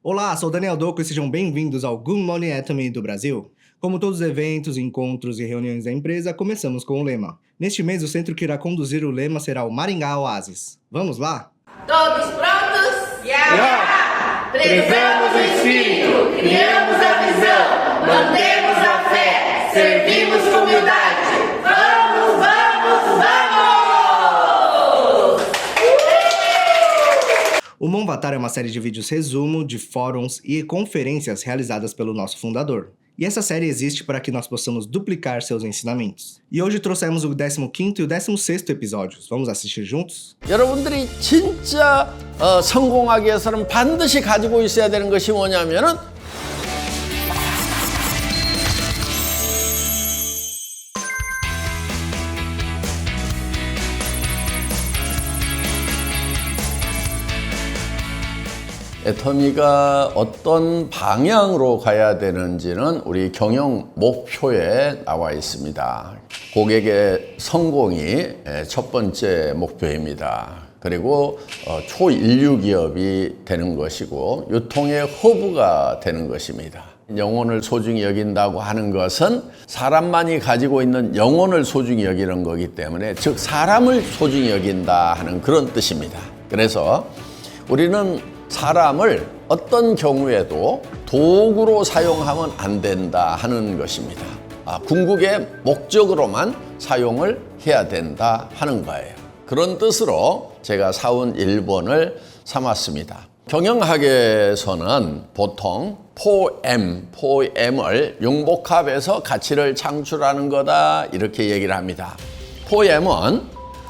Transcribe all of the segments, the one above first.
Olá, sou Daniel Doco e sejam bem-vindos ao Good Morning Atomy do Brasil. Como todos os eventos, encontros e reuniões da empresa, começamos com o lema. Neste mês, o centro que irá conduzir o lema será o Maringá Oasis. Vamos lá? Todos prontos? Já! Prezamos o espírito, criamos a visão, mantemos a fé, servimos com humildade. Vamos, vamos, vamos! O Monvatar é uma série de vídeos resumo de fóruns e conferências realizadas pelo nosso fundador. E essa série existe para que nós possamos duplicar seus ensinamentos. E hoje trouxemos o 15º e o 16º episódios. Vamos assistir juntos? 여러분들이 진짜 성공하기 위해서는 반드시 가지고 있어야 되는 것이 뭐냐면은 애터미가 어떤 방향으로 가야 되는지는 우리 경영 목표에 나와 있습니다. 고객의 성공이 첫 번째 목표입니다. 그리고 초인류 기업이 되는 것이고 유통의 허브가 되는 것입니다. 영혼을 소중히 여긴다고 하는 것은 사람만이 가지고 있는 영혼을 소중히 여기는 거기 때문에 즉 사람을 소중히 여긴다 하는 그런 뜻입니다. 그래서 우리는 사람을 어떤 경우에도 도구로 사용하면 안 된다 하는 것입니다. 궁극의 목적으로만 사용을 해야 된다 하는 거예요. 그런 뜻으로 제가 사원 1번을 삼았습니다. 경영학에서는 보통 4M을 융복합해서 가치를 창출하는 거다 이렇게 얘기를 합니다. 4M은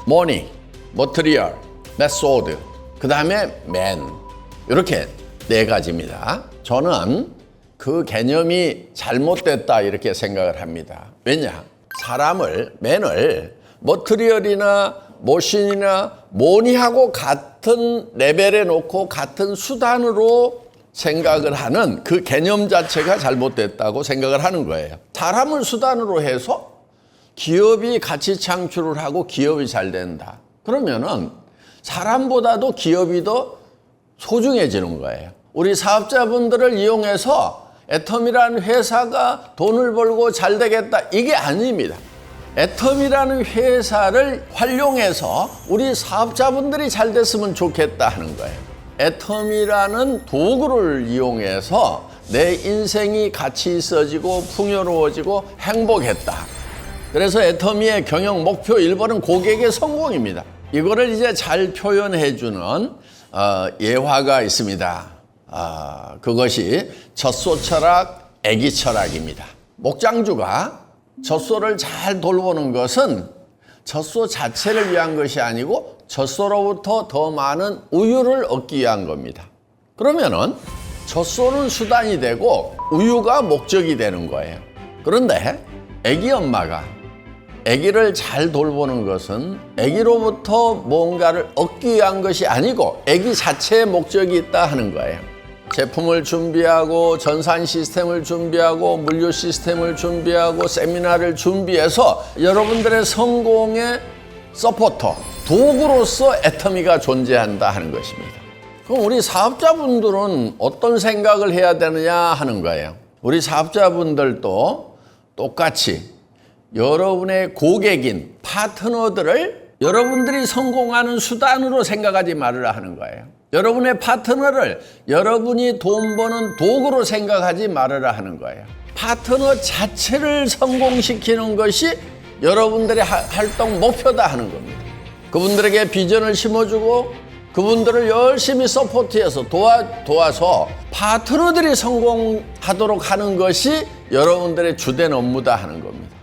Money, Material, Method, 그 다음에 Man 이렇게 네 가지입니다. 저는 그 개념이 잘못됐다 이렇게 생각을 합니다. 왜냐? 사람을, 맨을 머트리얼이나 모신이나 모니하고 같은 레벨에 놓고 같은 수단으로 생각을 하는 그 개념 자체가 잘못됐다고 생각을 하는 거예요. 사람을 수단으로 해서 기업이 가치 창출을 하고 기업이 잘 된다. 그러면은 사람보다도 기업이 더 소중해지는 거예요. 우리 사업자분들을 이용해서 애터미라는 회사가 돈을 벌고 잘 되겠다 이게 아닙니다. 애터미라는 회사를 활용해서 우리 사업자분들이 잘 됐으면 좋겠다 하는 거예요. 애터미라는 도구를 이용해서 내 인생이 가치 있어지고 풍요로워지고 행복했다. 그래서 애터미의 경영 목표 1번은 고객의 성공입니다. 이거를 이제 잘 표현해주는 예화가 있습니다. 그것이 젖소 철학, 애기 철학입니다. 목장주가 젖소를 잘 돌보는 것은 젖소 자체를 위한 것이 아니고 젖소로부터 더 많은 우유를 얻기 위한 겁니다. 그러면은 젖소는 수단이 되고 우유가 목적이 되는 거예요. 그런데 애기 엄마가 아기를 잘 돌보는 것은 아기로부터 뭔가를 얻기 위한 것이 아니고 아기 자체의 목적이 있다 하는 거예요. 제품을 준비하고 전산 시스템을 준비하고 물류 시스템을 준비하고 세미나를 준비해서 여러분들의 성공의 서포터, 도구로서 애터미가 존재한다 하는 것입니다. 그럼 우리 사업자분들은 어떤 생각을 해야 되느냐 하는 거예요. 우리 사업자분들도 똑같이 여러분의 고객인 파트너들을 여러분들이 성공하는 수단으로 생각하지 말으라 하는 거예요. 여러분의 파트너를 여러분이 돈 버는 도구로 생각하지 말으라 하는 거예요. 파트너 자체를 성공시키는 것이 여러분들의 활동 목표다 하는 겁니다. 그분들에게 비전을 심어주고 그분들을 열심히 서포트해서 도와서 파트너들이 성공하도록 하는 것이 여러분들의 주된 업무다 하는 겁니다.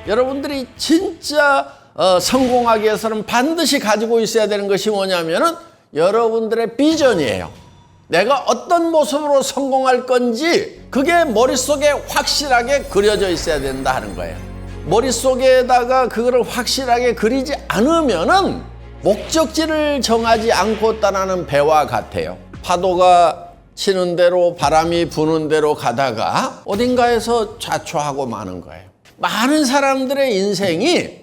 여러분들이 진짜 성공하기 위해서는 반드시 가지고 있어야 되는 것이 뭐냐면은 여러분들의 비전이에요. 내가 어떤 모습으로 성공할 건지 그게 머릿속에 확실하게 그려져 있어야 된다 하는 거예요. 머릿속에다가 그거를 확실하게 그리지 않으면은 목적지를 정하지 않고 떠나는 배와 같아요. 파도가 치는 대로 바람이 부는 대로 가다가 어딘가에서 좌초하고 마는 거예요. 많은 사람들의 인생이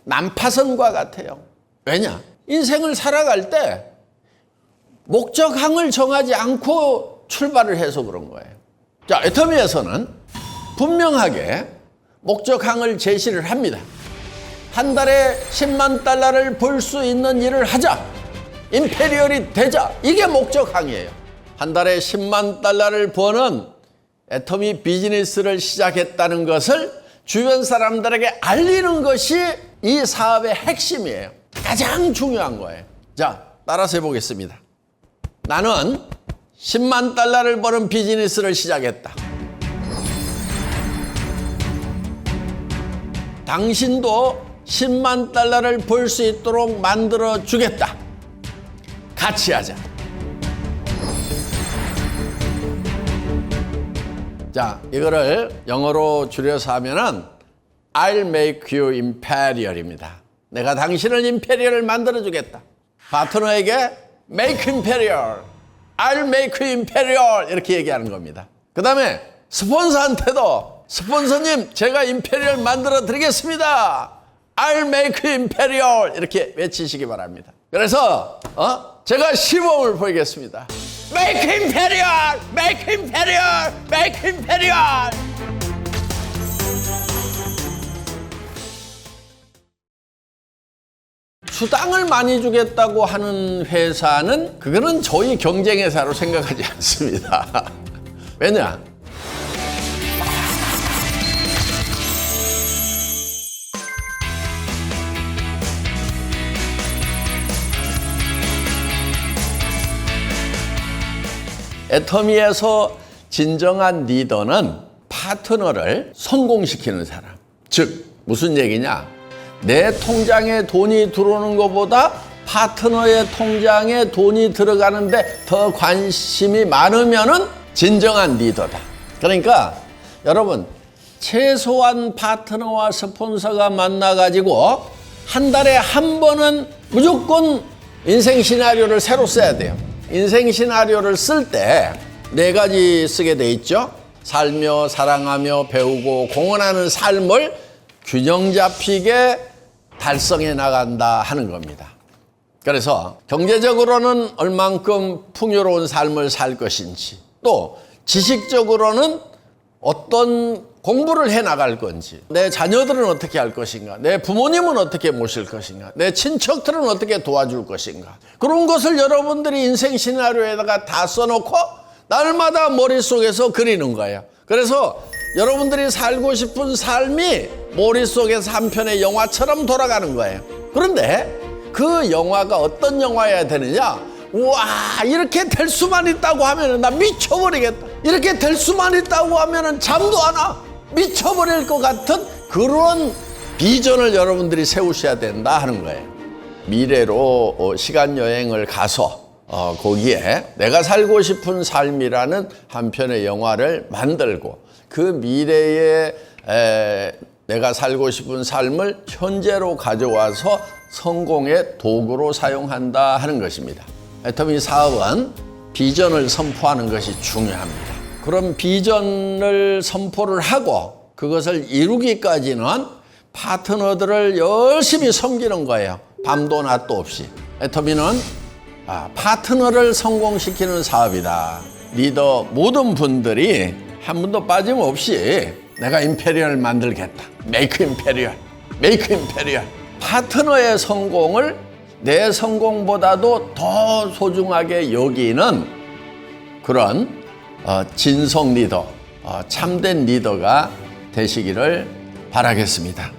난파선과 같아요. 왜냐? 인생을 살아갈 때 목적항을 정하지 않고 출발을 해서 그런 거예요. 자, 애터미에서는 분명하게 목적항을 제시를 합니다. 한 달에 10만 달러를 벌 수 있는 일을 하자. 임페리얼이 되자. 이게 목적항이에요. 한 달에 10만 달러를 버는 애터미 비즈니스를 시작했다는 것을 주변 사람들에게 알리는 것이 이 사업의 핵심이에요. 가장 중요한 거예요. 자, 따라서 해보겠습니다. 나는 10만 달러를 버는 비즈니스를 시작했다. 당신도 10만 달러를 벌 수 있도록 만들어 주겠다. 같이 하자. 자, 이거를 영어로 줄여서 하면은 I'll make you imperial입니다. 내가 당신을 임페리얼을 만들어 주겠다. 파트너에게 make imperial, I'll make you imperial 이렇게 얘기하는 겁니다. 그 다음에 스폰서한테도 스폰서님 제가 임페리얼 만들어 드리겠습니다. I'll make you imperial 이렇게 외치시기 바랍니다. 그래서 제가 시범을 보이겠습니다. Make imperial, make imperial, make imperial. 수당을 많이 주겠다고 하는 회사는 그거는 저희 경쟁회사로 생각하지 않습니다. 왜냐? 애터미에서 진정한 리더는 파트너를 성공시키는 사람. 즉 무슨 얘기냐? 내 통장에 돈이 들어오는 것보다 파트너의 통장에 돈이 들어가는데 더 관심이 많으면은 진정한 리더다. 그러니까 여러분 최소한 파트너와 스폰서가 만나가지고 한 달에 한 번은 무조건 인생 시나리오를 새로 써야 돼요. 인생 시나리오를 쓸 때 4가지 쓰게 돼 있죠. 살며 사랑하며 배우고 공헌하는 삶을 균형 잡히게 달성해 나간다 하는 겁니다. 그래서 경제적으로는 얼만큼 풍요로운 삶을 살 것인지, 또 지식적으로는 어떤 공부를 해 나갈 건지, 내 자녀들은 어떻게 할 것인가, 내 부모님은 어떻게 모실 것인가, 내 친척들은 어떻게 도와줄 것인가, 그런 것을 여러분들이 인생 시나리오에다가 다 써놓고 날마다 머릿속에서 그리는 거예요. 그래서 여러분들이 살고 싶은 삶이 머릿속에서 한 편의 영화처럼 돌아가는 거예요. 그런데 그 영화가 어떤 영화여야 되느냐? 우와, 이렇게 될 수만 있다고 하면 나 미쳐버리겠다. 이렇게 될 수만 있다고 하면 잠도 안 와. 미쳐버릴 것 같은 그런 비전을 여러분들이 세우셔야 된다 하는 거예요. 미래로 시간여행을 가서 거기에 내가 살고 싶은 삶이라는 한 편의 영화를 만들고 그 미래에 내가 살고 싶은 삶을 현재로 가져와서 성공의 도구로 사용한다 하는 것입니다. 애터미 사업은 비전을 선포하는 것이 중요합니다. 그런 비전을 선포를 하고 그것을 이루기까지는 파트너들을 열심히 섬기는 거예요. 밤도 낮도 없이. 애터미는 파트너를 성공시키는 사업이다. 리더 모든 분들이 한 분도 빠짐없이 내가 임페리얼 만들겠다. 메이크 임페리얼, 메이크 임페리얼. 파트너의 성공을 내 성공보다도 더 소중하게 여기는 그런 진성 리더, 참된 리더가 되시기를 바라겠습니다.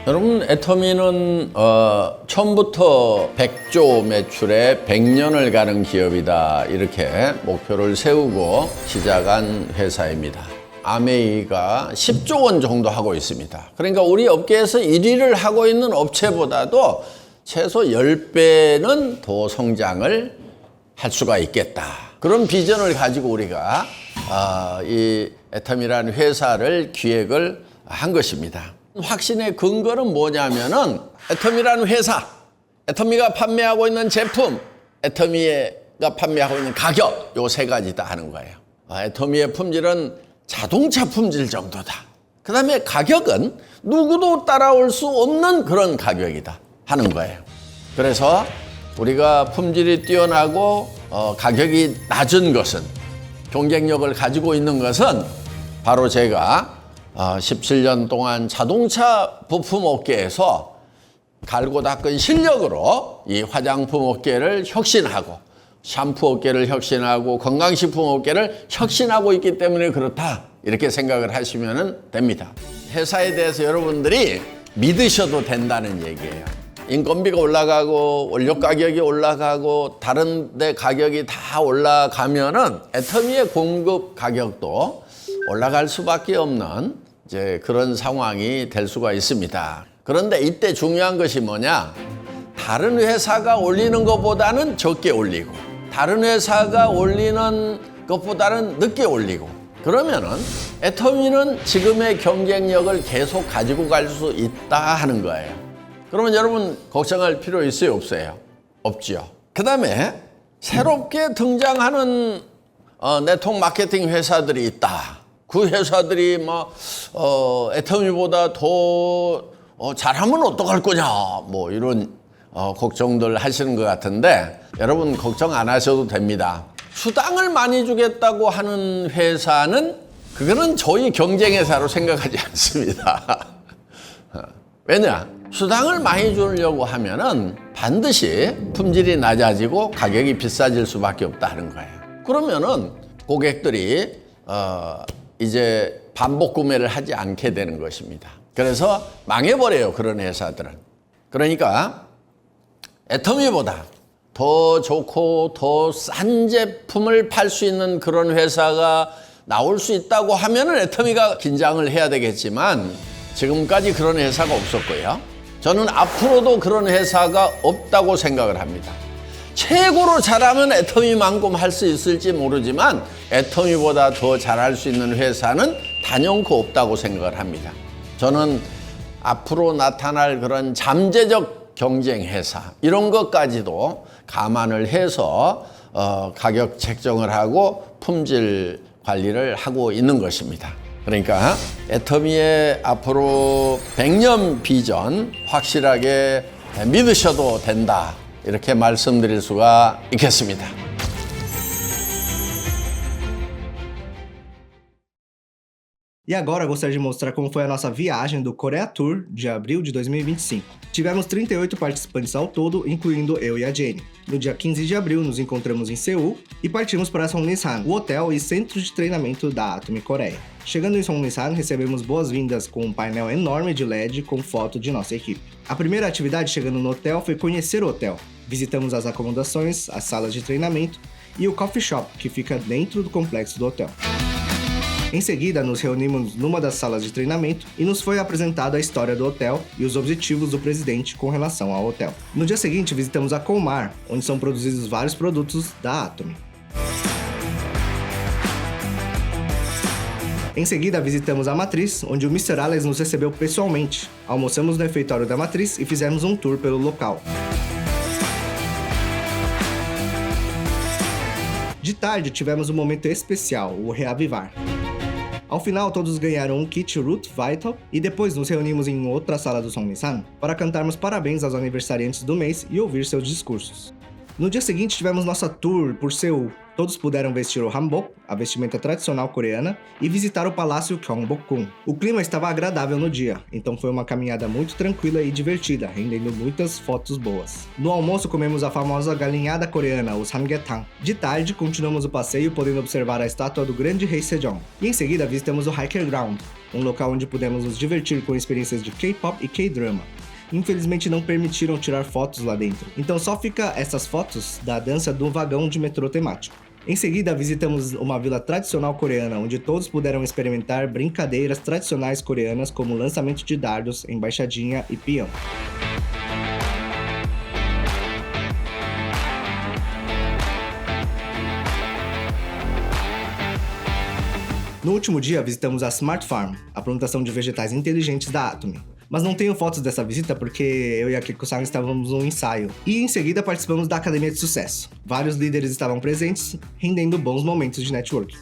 여러분, 애터미는 처음부터 100조 매출에 100년을 가는 기업이다, 이렇게 목표를 세우고 시작한 회사입니다. 아메이가 10조 원 정도 하고 있습니다. 그러니까 우리 업계에서 1위를 하고 있는 업체보다도 최소 10배는 더 성장을 할 수가 있겠다. 그런 비전을 가지고 우리가 이 애터미라는 회사를 기획을 한 것입니다. 확신의 근거는 뭐냐면은 애터미라는 회사, 애터미가 판매하고 있는 제품, 애터미가 판매하고 있는 가격, 요 3가지다 하는 거예요. 애터미의 품질은 자동차 품질 정도다. 그 다음에 가격은 누구도 따라올 수 없는 그런 가격이다 하는 거예요. 그래서 우리가 품질이 뛰어나고 가격이 낮은 것은, 경쟁력을 가지고 있는 것은 바로 제가 17년 동안 자동차 부품 업계에서 갈고 닦은 실력으로 이 화장품 업계를 혁신하고 샴푸 업계를 혁신하고 건강식품 업계를 혁신하고 있기 때문에 그렇다, 이렇게 생각을 하시면 됩니다. 회사에 대해서 여러분들이 믿으셔도 된다는 얘기예요. 인건비가 올라가고 원료 가격이 올라가고 다른 데 가격이 다 올라가면은 애터미의 공급 가격도 올라갈 수밖에 없는 이제 그런 상황이 될 수가 있습니다. 그런데 이때 중요한 것이 뭐냐? 다른 회사가 올리는 것보다는 적게 올리고 다른 회사가 올리는 것보다는 늦게 올리고, 그러면은 애터미는 지금의 경쟁력을 계속 가지고 갈 수 있다 하는 거예요. 그러면 여러분 걱정할 필요 있어요, 없어요? 없죠. 그 다음에 새롭게 등장하는 네트워크 마케팅 회사들이 있다. 그 회사들이 애터미보다 더 잘하면 어떡할 거냐, 뭐 이런 걱정들 하시는 것 같은데, 여러분 걱정 안 하셔도 됩니다. 수당을 많이 주겠다고 하는 회사는 그거는 저희 경쟁회사로 생각하지 않습니다. 왜냐? 수당을 많이 주려고 하면은 반드시 품질이 낮아지고 가격이 비싸질 수밖에 없다 하는 거예요. 그러면은 고객들이 이제 반복 구매를 하지 않게 되는 것입니다. 그래서 망해버려요, 그런 회사들은. 그러니까 애터미보다 더 좋고 더 싼 제품을 팔 수 있는 그런 회사가 나올 수 있다고 하면은 애터미가 긴장을 해야 되겠지만, 지금까지 그런 회사가 없었고요. 저는 앞으로도 그런 회사가 없다고 생각을 합니다. 최고로 잘하면 애터미만큼 할 수 있을지 모르지만 애터미보다 더 잘할 수 있는 회사는 단연코 없다고 생각을 합니다. 저는 앞으로 나타날 그런 잠재적 경쟁 회사, 이런 것까지도 감안을 해서 가격 책정을 하고 품질 관리를 하고 있는 것입니다. 그러니까 애터미의 앞으로 100년 비전 확실하게 믿으셔도 된다, 이렇게 말씀드릴 수가 있겠습니다. E agora gostaria de mostrar como foi a nossa viagem do Korea Tour de abril de 2025. Tivemos 38 participantes ao todo, incluindo eu e a Jenny. No dia 15 de abril, nos encontramos em Seul e partimos para Songnishan, o hotel e centro de treinamento da Atomy Coreia. Chegando em Songnishan, recebemos boas-vindas com um painel enorme de LED com foto de nossa equipe. A primeira atividade chegando no hotel foi conhecer o hotel. Visitamos as acomodações, as salas de treinamento e o coffee shop, que fica dentro do complexo do hotel. Em seguida, nos reunimos numa das salas de treinamento e nos foi apresentado a história do hotel e os objetivos do presidente com relação ao hotel. No dia seguinte, visitamos a Colmar, onde são produzidos vários produtos da Atomy. Em seguida, visitamos a Matriz, onde o Mr. Alex nos recebeu pessoalmente. Almoçamos no refeitório da Matriz e fizemos um tour pelo local. De tarde, tivemos um momento especial, o Reavivar. Ao final, todos ganharam um kit Root Vital e depois nos reunimos em outra sala do Songnishan para cantarmos parabéns aos aniversariantes do mês e ouvir seus discursos. No dia seguinte, tivemos nossa tour por Seul. Todos puderam vestir o hanbok, a vestimenta tradicional coreana, e visitar o Palácio Gyeongbokgung. O clima estava agradável no dia, então foi uma caminhada muito tranquila e divertida, rendendo muitas fotos boas. No almoço, comemos a famosa galinhada coreana, o samgyetang. De tarde, continuamos o passeio, podendo observar a estátua do grande rei Sejong. E em seguida, visitamos o Hiker Ground, um local onde pudemos nos divertir com experiências de K-pop e K-drama. Infelizmente não permitiram tirar fotos lá dentro, então só fica essas fotos da dança do vagão de metrô temático. Em seguida, visitamos uma vila tradicional coreana, onde todos puderam experimentar brincadeiras tradicionais coreanas como lançamento de dardos, embaixadinha e peão. No último dia, visitamos a Smart Farm, a plantação de vegetais inteligentes da Atomy. Mas não tenho fotos dessa visita porque eu e a Kiko-san estávamos no ensaio. E em seguida participamos da Academia de Sucesso. Vários líderes estavam presentes, rendendo bons momentos de networking.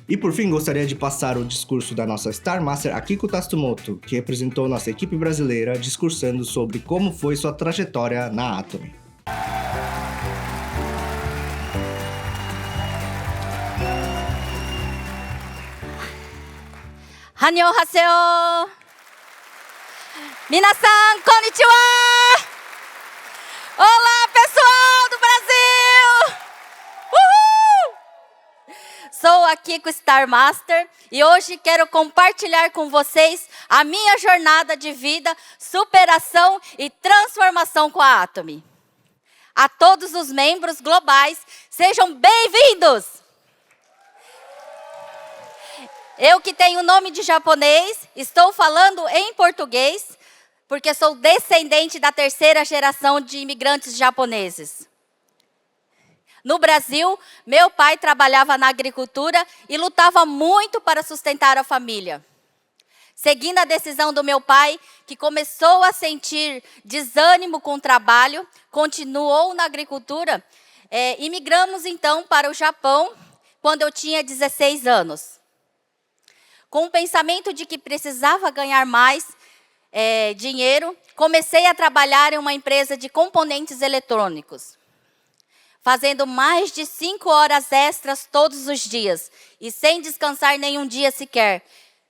E por fim, gostaria de passar o discurso da nossa Star Master Akiko Tatsumoto, que representou nossa equipe brasileira, discursando sobre como foi sua trajetória na Atomy. 안녕하세요. minasan, konnichiwa! Olá, pessoal do Brasil! Uhul! Sou a Kiko Star Master e hoje quero compartilhar com vocês a minha jornada de vida, superação e transformação com a Atomy. A todos os membros globais, sejam bem-vindos! Eu que tenho nome de japonês, estou falando em português, porque sou descendente da terceira geração de imigrantes japoneses. No Brasil, meu pai trabalhava na agricultura e lutava muito para sustentar a família. Seguindo a decisão do meu pai, que começou a sentir desânimo com o trabalho, continuou na agricultura, imigramos então para o Japão quando eu tinha 16 anos. Com o pensamento de que precisava ganhar mais dinheiro, comecei a trabalhar em uma empresa de componentes eletrônicos, fazendo mais de 5 horas extras todos os dias e sem descansar nenhum dia sequer.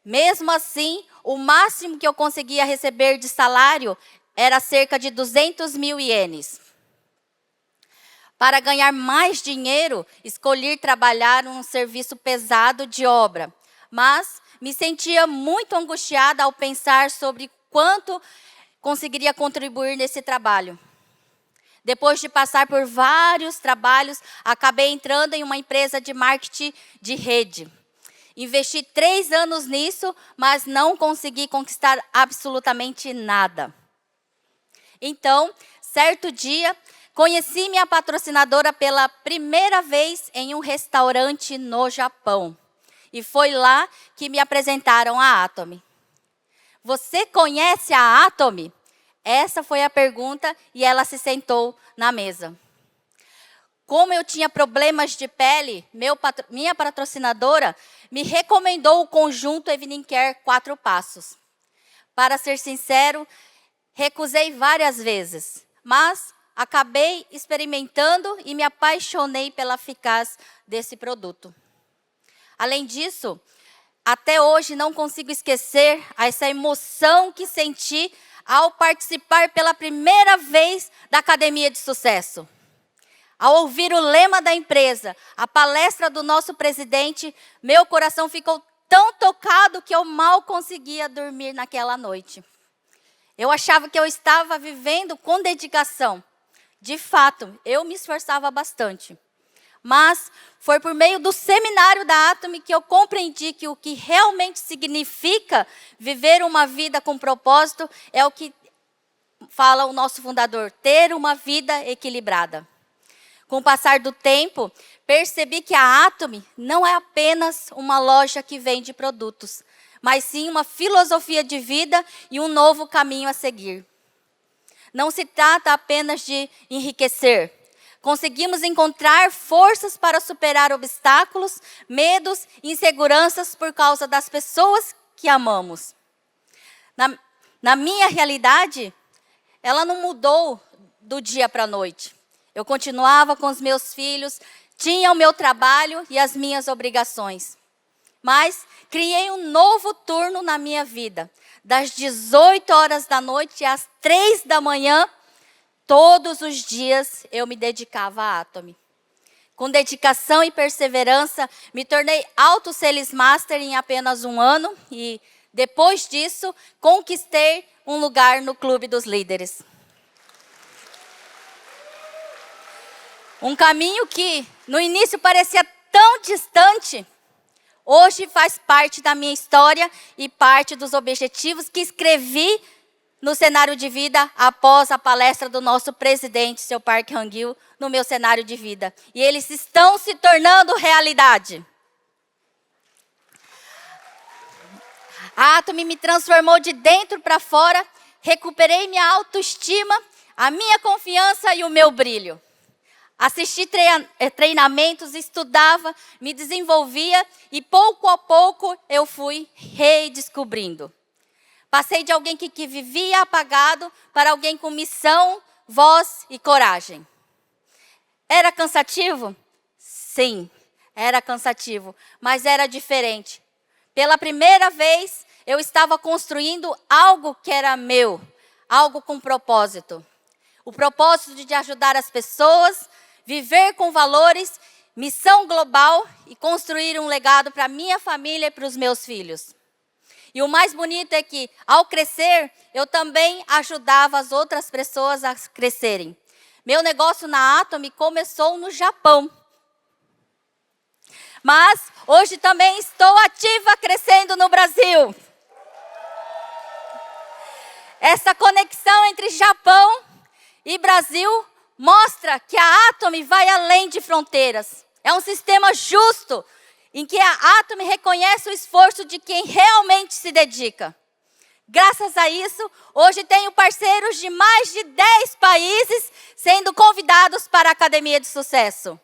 Mesmo assim, o máximo que eu conseguia receber de salário era cerca de 200 mil ienes. Para ganhar mais dinheiro, escolhi trabalhar num serviço pesado de obra, mas me sentia muito angustiada ao pensar sobre quanto conseguiria contribuir nesse trabalho. Depois de passar por vários trabalhos, acabei entrando em uma empresa de marketing de rede. Investi 3 anos nisso, mas não consegui conquistar absolutamente nada. Então, certo dia, conheci minha patrocinadora pela primeira vez em um restaurante no Japão. E foi lá que me apresentaram a Atomy. Você conhece a Atomy? Essa foi a pergunta e ela se sentou na mesa. Como eu tinha problemas de pele, minha patrocinadora me recomendou o conjunto Evening Care 4 Passos. Para ser sincero, recusei várias vezes, mas acabei experimentando e me apaixonei pela eficácia desse produto. Além disso, até hoje não consigo esquecer essa emoção que senti ao participar pela primeira vez da Academia de Sucesso. Ao ouvir o lema da empresa, a palestra do nosso presidente, meu coração ficou tão tocado que eu mal conseguia dormir naquela noite. Eu achava que eu estava vivendo com dedicação. De fato, eu me esforçava bastante. Mas foi por meio do seminário da Atomy que eu compreendi que o que realmente significa viver uma vida com propósito é o que fala o nosso fundador, ter uma vida equilibrada. Com o passar do tempo, percebi que a Atomy não é apenas uma loja que vende produtos, mas sim uma filosofia de vida e um novo caminho a seguir. Não se trata apenas de enriquecer. Conseguimos encontrar forças para superar obstáculos, medos e inseguranças por causa das pessoas que amamos. Na minha realidade, ela não mudou do dia para a noite. Eu continuava com os meus filhos, tinha o meu trabalho e as minhas obrigações. Mas criei um novo turno na minha vida. Das 18 horas da noite às 3 da manhã, todos os dias eu me dedicava à Atomy. Com dedicação e perseverança, me tornei Auto-Sales Master em apenas 1 ano e, depois disso, conquistei um lugar no Clube dos Líderes. Um caminho que, no início, parecia tão distante, hoje faz parte da minha história e parte dos objetivos que escrevi no cenário de vida após a palestra do nosso presidente, seu Park Hang-il, no meu cenário de vida. E eles estão se tornando realidade. A Atomy me transformou de dentro para fora, recuperei minha autoestima, a minha confiança e o meu brilho. Assisti treinamentos, estudava, me desenvolvia e pouco a pouco eu fui redescobrindo. Passei de alguém que vivia apagado para alguém com missão, voz e coragem. Era cansativo? Sim, era cansativo, mas era diferente. Pela primeira vez, eu estava construindo algo que era meu, algo com propósito. O propósito de ajudar as pessoas, viver com valores, missão global e construir um legado para minha família e para os meus filhos. E o mais bonito é que, ao crescer, eu também ajudava as outras pessoas a crescerem. Meu negócio na Atomy começou no Japão. Mas hoje também estou ativa crescendo no Brasil. Essa conexão entre Japão e Brasil mostra que a Atomy vai além de fronteiras. É um sistema justo, em que a Atomy reconhece o esforço de quem realmente se dedica. Graças a isso, hoje tenho parceiros de mais de 10 países sendo convidados para a Academia de Sucesso.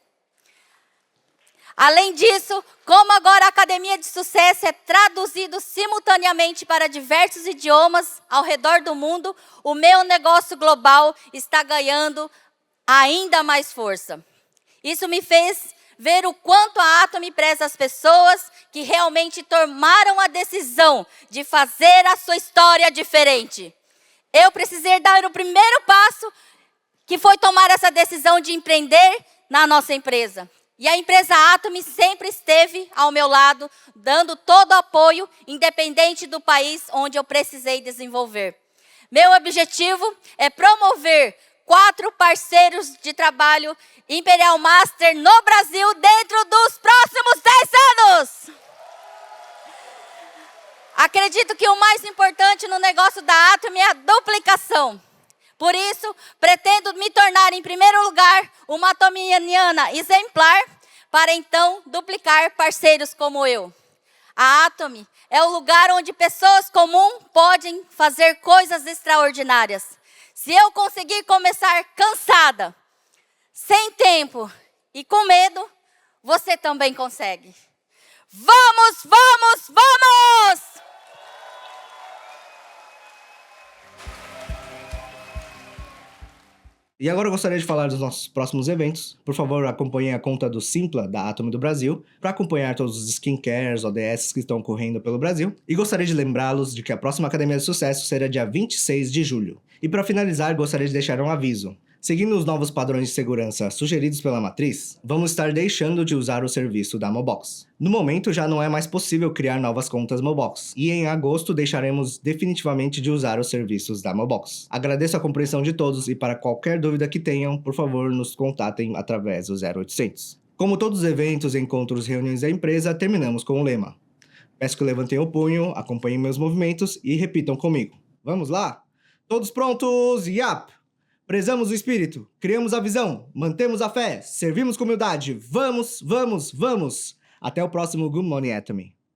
Além disso, como agora a Academia de Sucesso é traduzido simultaneamente para diversos idiomas ao redor do mundo, o meu negócio global está ganhando ainda mais força. Isso me fez ver o quanto a Atomy preza as pessoas que realmente tomaram a decisão de fazer a sua história diferente. Eu precisei dar o primeiro passo, que foi tomar essa decisão de empreender na nossa empresa. E a empresa Atomy sempre esteve ao meu lado, dando todo o apoio, independente do país onde eu precisei desenvolver. Meu objetivo é promover 4 parceiros de trabalho Imperial Master no Brasil dentro dos próximos 10 anos. Acredito que o mais importante no negócio da Atomy é a duplicação. Por isso, pretendo me tornar, em primeiro lugar, uma atomiana exemplar, para então duplicar parceiros como eu. A Atomy é o lugar onde pessoas comuns podem fazer coisas extraordinárias. Se eu conseguir começar cansada, sem tempo e com medo, você também consegue. Vamos, vamos, vamos! E agora eu gostaria de falar dos nossos próximos eventos. Por favor, acompanhem a conta do Simpla, da Atomy do Brasil, para acompanhar todos os skincares, ODS que estão ocorrendo pelo Brasil. E gostaria de lembrá-los de que a próxima Academia de Sucesso será dia 26 de julho. E para finalizar, gostaria de deixar um aviso. Seguindo os novos padrões de segurança sugeridos pela matriz, vamos estar deixando de usar o serviço da Mobox. No momento, já não é mais possível criar novas contas Mobox, e em agosto deixaremos definitivamente de usar os serviços da Mobox. Agradeço a compreensão de todos e para qualquer dúvida que tenham, por favor, nos contatem através do 0800. Como todos os eventos, encontros e reuniões da empresa, terminamos com o lema. Peço que levantem o punho, acompanhem meus movimentos e repitam comigo. Vamos lá? Todos prontos? Yap! Prezamos o espírito, criamos a visão, mantemos a fé, servimos com humildade. Vamos, vamos, vamos! Até o próximo Good Morning Atomy.